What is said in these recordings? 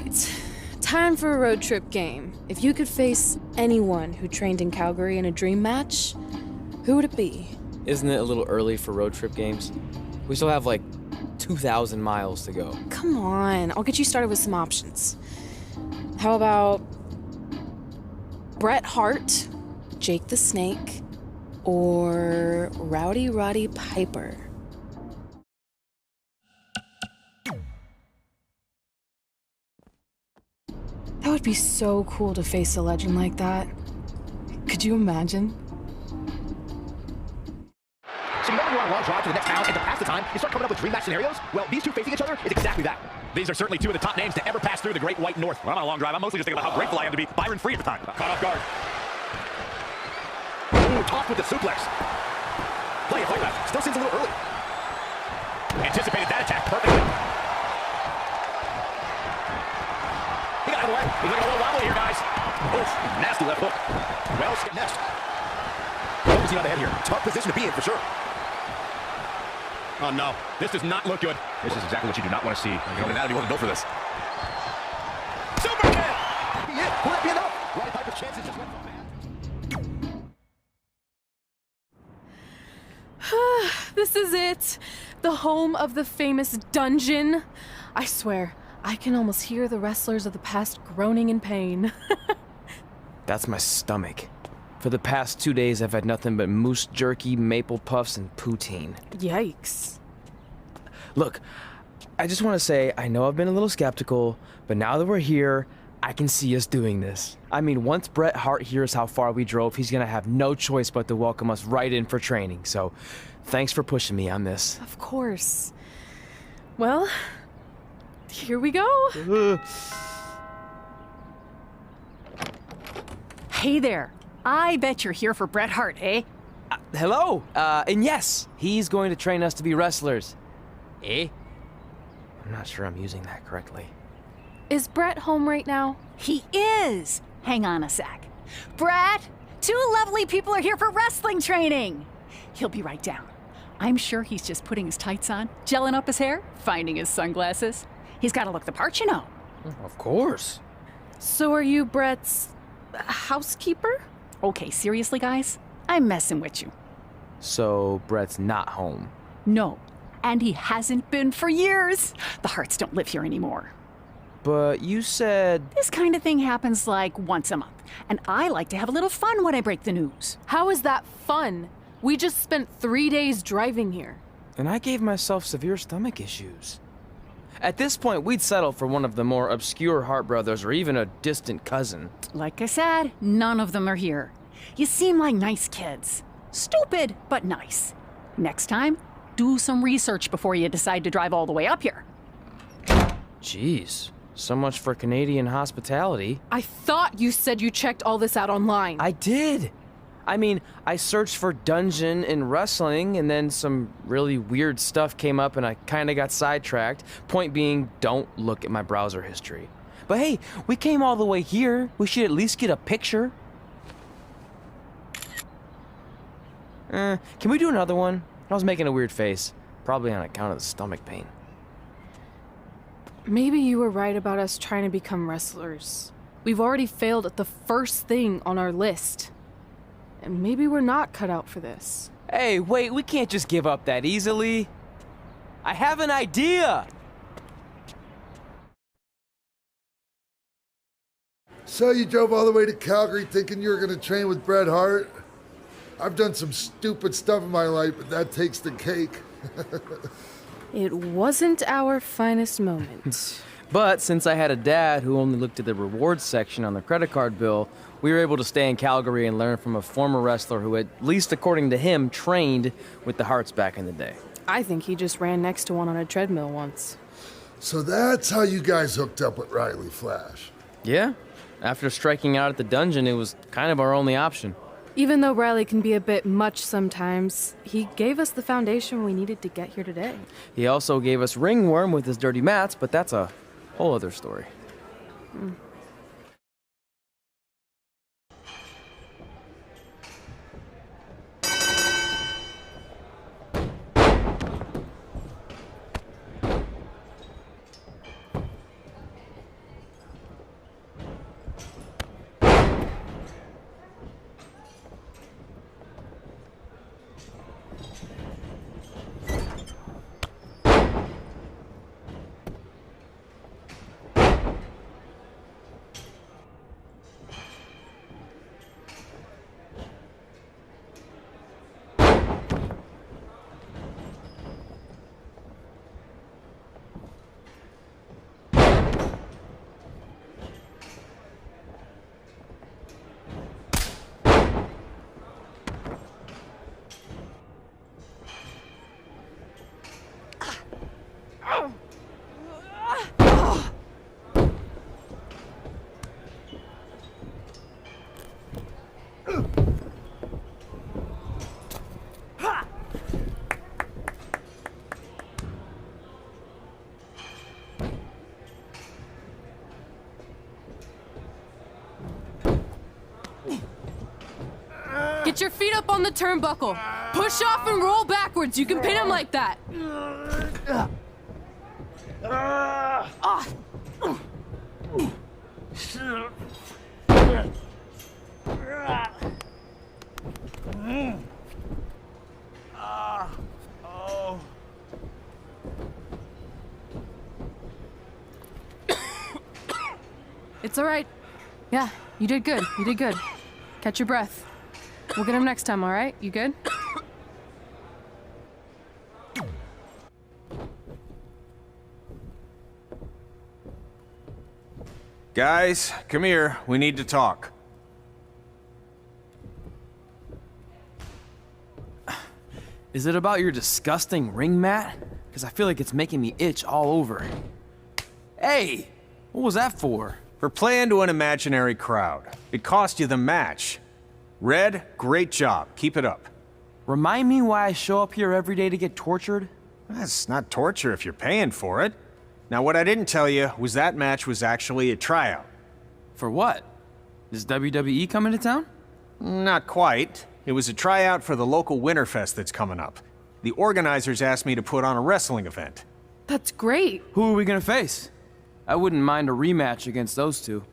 right, time for a road trip game. If you could face anyone who trained in Calgary in a dream match, who would it be? Isn't it a little early for road trip games? We still have like 2,000 miles to go. Come on, I'll get you started with some options. How about Bret Hart, Jake the Snake, or Rowdy Roddy Piper? That would be so cool to face a legend like that. Could you imagine? So whenever you're on a long drive to the next town and to pass the time, you start coming up with dream match scenarios? Well, these two facing each other is exactly that. These are certainly two of the top names to ever pass through the Great White North. When I'm on a long drive, I'm mostly just thinking about how grateful I am to be Byron Free at the time. Caught off guard. Ooh, tossed with the suplex. Play it, back. Still seems a little early. Anticipated that attack perfectly. He got out of the way. He's looking a little wobbly here, guys. Oof, nasty left hook. Well, let's get next. Focusing on the head here. Tough position to be in for sure. Oh no, this does not look good. This is exactly what you do not want to see. You know, anatomy wasn't built for this. Superman! Yeah, will that be enough? Roddy Piper's chances just went from bad. This is it. The home of the famous dungeon. I swear, I can almost hear the wrestlers of the past groaning in pain. That's my stomach. For the past 2 days, I've had nothing but moose jerky, maple puffs, and poutine. Yikes. Look, I just want to say, I know I've been a little skeptical, but now that we're here, I can see us doing this. I mean, once Bret Hart hears how far we drove, he's gonna have no choice but to welcome us right in for training. So, thanks for pushing me on this. Of course. Well, here we go. Hey there. I bet you're here for Bret Hart, eh? Hello, and yes, he's going to train us to be wrestlers. Eh? I'm not sure I'm using that correctly. Is Bret home right now? He is! Hang on a sec. Bret, two lovely people are here for wrestling training. He'll be right down. I'm sure he's just putting his tights on, gelling up his hair, finding his sunglasses. He's got to look the part, you know. Of course. So are you Bret's housekeeper? Okay, seriously, guys? I'm messing with you. So, Bret's not home. No, and he hasn't been for years. The Harts don't live here anymore. But you said... This kind of thing happens like once a month, and I like to have a little fun when I break the news. How is that fun? We just spent 3 days driving here. And I gave myself severe stomach issues. At this point, we'd settle for one of the more obscure Hart brothers or even a distant cousin. Like I said, none of them are here. You seem like nice kids. Stupid, but nice. Next time, do some research before you decide to drive all the way up here. Jeez, so much for Canadian hospitality. I thought you said you checked all this out online. I did. I mean, I searched for dungeon in wrestling, and then some really weird stuff came up and I kinda got sidetracked. Point being, don't look at my browser history. But hey, we came all the way here. We should at least get a picture. Can we do another one? I was making a weird face. Probably on account of the stomach pain. Maybe you were right about us trying to become wrestlers. We've already failed at the first thing on our list. And maybe we're not cut out for this. Hey, wait, we can't just give up that easily. I have an idea! So you drove all the way to Calgary thinking you were going to train with Bret Hart? I've done some stupid stuff in my life, but that takes the cake. It wasn't our finest moment. But since I had a dad who only looked at the rewards section on the credit card bill, we were able to stay in Calgary and learn from a former wrestler who, at least according to him, trained with the Harts back in the day. I think he just ran next to one on a treadmill once. So that's how you guys hooked up with Riley Flash. Yeah. After striking out at the dungeon, it was kind of our only option. Even though Riley can be a bit much sometimes, he gave us the foundation we needed to get here today. He also gave us ringworm with his dirty mats, but that's a whole other story. Get your feet up on the turnbuckle. Push off and roll backwards. You can pin him like that. It's all right. Yeah, you did good. You did good. Catch your breath. We'll get him next time, all right? You good? Guys, come here. We need to talk. Is it about your disgusting ring mat? Because I feel like it's making me itch all over. Hey! What was that for? For playing to an imaginary crowd. It cost you the match. Red, great job. Keep it up. Remind me why I show up here every day to get tortured? That's not torture if you're paying for it. Now, what I didn't tell you was that match was actually a tryout. For what? Is WWE coming to town? Not quite. It was a tryout for the local Winterfest that's coming up. The organizers asked me to put on a wrestling event. That's great. Who are we gonna face? I wouldn't mind a rematch against those two.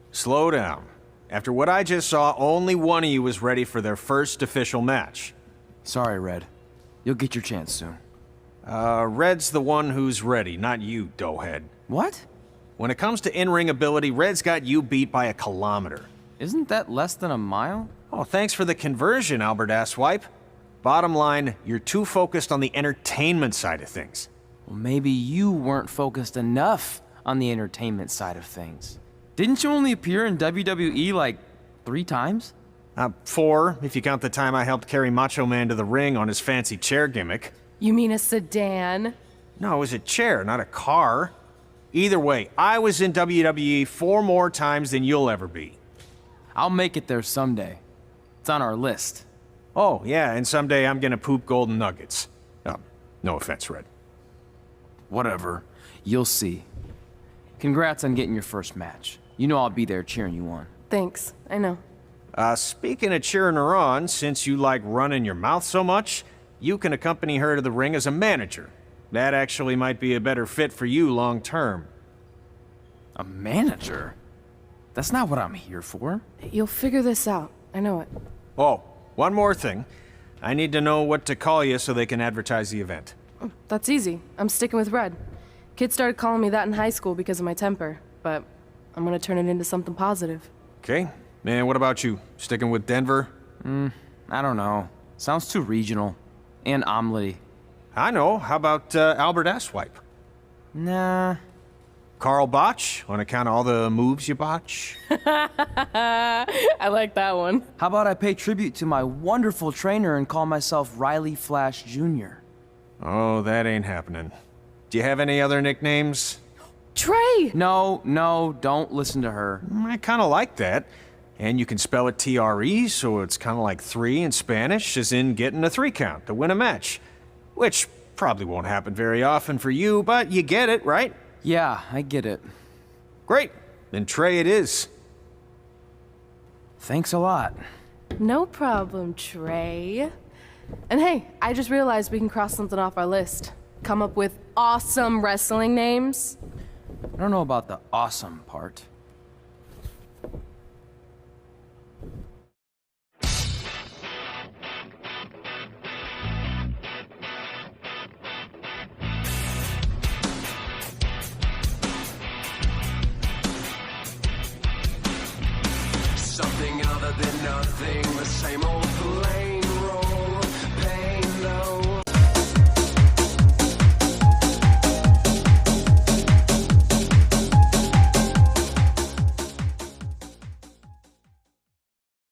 Slow down. After what I just saw, only one of you was ready for their first official match. Sorry, Red. You'll get your chance soon. Red's the one who's ready, not you, doughhead. What? When it comes to in-ring ability, Red's got you beat by a kilometer. Isn't that less than a mile? Oh, thanks for the conversion, Albert Asswipe. Bottom line, you're too focused on the entertainment side of things. Well, maybe you weren't focused enough on the entertainment side of things. Didn't you only appear in WWE like 3 times? 4, if you count the time I helped carry Macho Man to the ring on his fancy chair gimmick. You mean a sedan? No, it was a chair, not a car. Either way, I was in WWE 4 more times than you'll ever be. I'll make it there someday. It's on our list. Oh, yeah, and someday I'm gonna poop golden nuggets. No offense, Red. Whatever. You'll see. Congrats on getting your first match. You know I'll be there cheering you on. Thanks. I know. Speaking of cheering her on, since you like running your mouth so much, you can accompany her to the ring as a manager. That actually might be a better fit for you long term. A manager? That's not what I'm here for. You'll figure this out. I know it. Oh, one more thing. I need to know what to call you so they can advertise the event. That's easy. I'm sticking with Red. Kids started calling me that in high school because of my temper, but I'm gonna turn it into something positive. Okay. And what about you? Sticking with Denver? I don't know. Sounds too regional. And omelette-y. I know. How about Albert Asswipe? Nah. Carl Botch, on account of all the moves you botch? I like that one. How about I pay tribute to my wonderful trainer and call myself Riley Flash Jr.? Oh, that ain't happening. Do you have any other nicknames? Trey! No, don't listen to her. I kind of like that. And you can spell it T-R-E, so it's kind of like 3 in Spanish, as in getting a 3 count to win a match. Which probably won't happen very often for you, but you get it, right? Yeah, I get it. Great. Then Trey it is. Thanks a lot. No problem, Trey. And hey, I just realized we can cross something off our list. Come up with awesome wrestling names. I don't know about the awesome part. Something other than nothing, the same old